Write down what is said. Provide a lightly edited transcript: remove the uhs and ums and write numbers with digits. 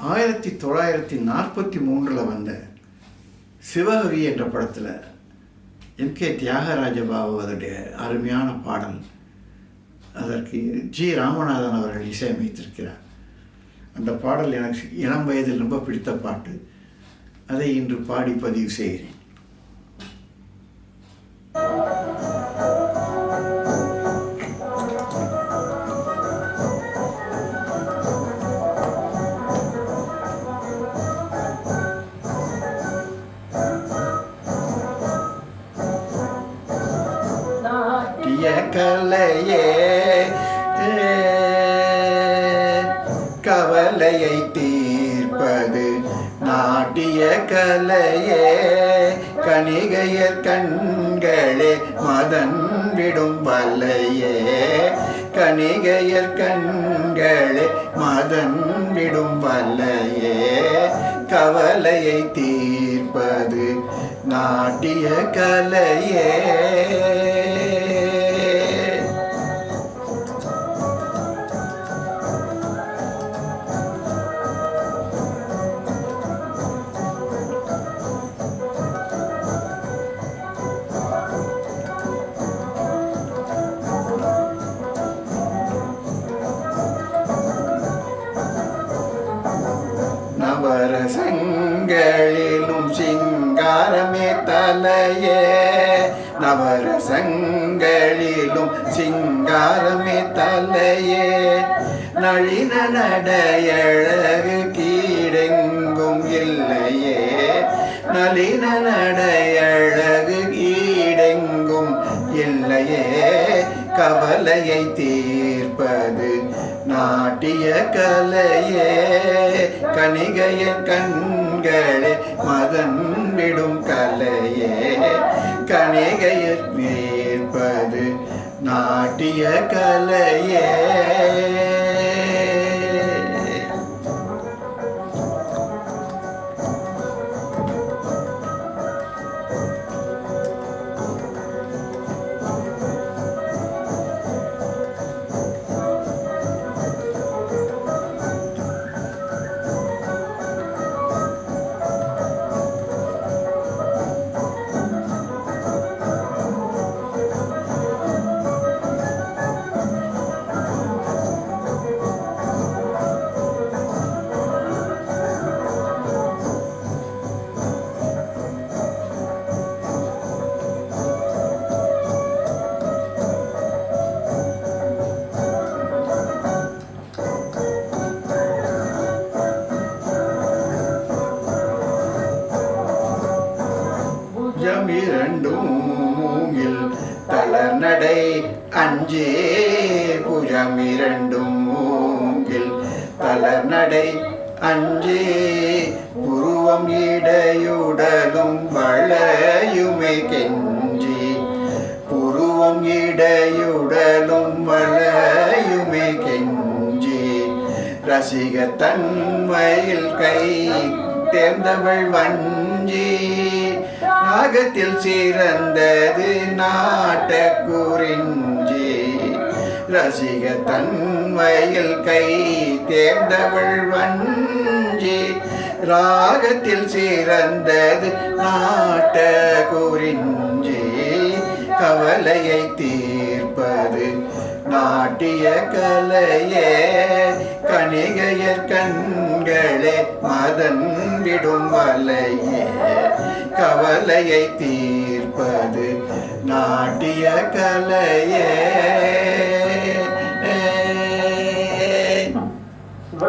1943 வந்த சிவகவி என்ற படத்தில் எம்.கே. தியாகராஜபாபு அதனுடைய அருமையான பாடல். அதற்கு ஜி. ராமநாதன் அவர்கள் இசையமைத்திருக்கிறார். அந்த பாடல் எனக்கு இளம் வயதில் ரொம்ப பிடித்த பாட்டு. அதை இன்று பாடி பதிவு செய்கிறேன். கலையே கவலையை தீர்ப்பது நாட்டிய கலையே, கணிகையர் கண்களே மதன் விடும் வலையே, கணிகையர் கண்களே மதன் விடும் வலையே, கவலையை தீர்ப்பது நாட்டிய கலையே. நவரசங்களிலும் சிங்காரமே தலையே, நவரசங்களிலும் சிங்காரமே தலையே, நளின நடையழகு கீடெங்கும் இல்லையே, நளின நடையழகு கீடெங்கும் இல்லையே, கவலையை தீர்ப்பது நாட்டிய கலையே, கணிகையர் கண்களே மதன் விடும் கலையே, கணிகையர் தீர்ப்பது நாட்டிய கலையே. இரண்டும் மூங்கில் தளர்நடை அஞ்சே, புஜம் இரண்டும் மூங்கில் தளர்நடை அஞ்சே, புருவம் இடையுடலும் வளையுமை கெஞ்சி, புருவம் இடையுடலும் வளையுமை கெஞ்சி, ரசிக தன்மையில் கை தேர்ந்தவள் வஞ்சி, நாகத்தில் சிறந்தது நாட்ட குறிஞ்சி, ரசிக தன்மையில் கை தேர்ந்தவள் வஞ்சி, ராகத்தில் சிறந்தது நாட்ட குறிஞ்சி, கவலையை தீர்ப்பது நாட்டிய கலையே, கணிகையர் கண்களே மதன் விடும் வலையே, கவலையை தீர்ப்பது நாட்டிய கலையே.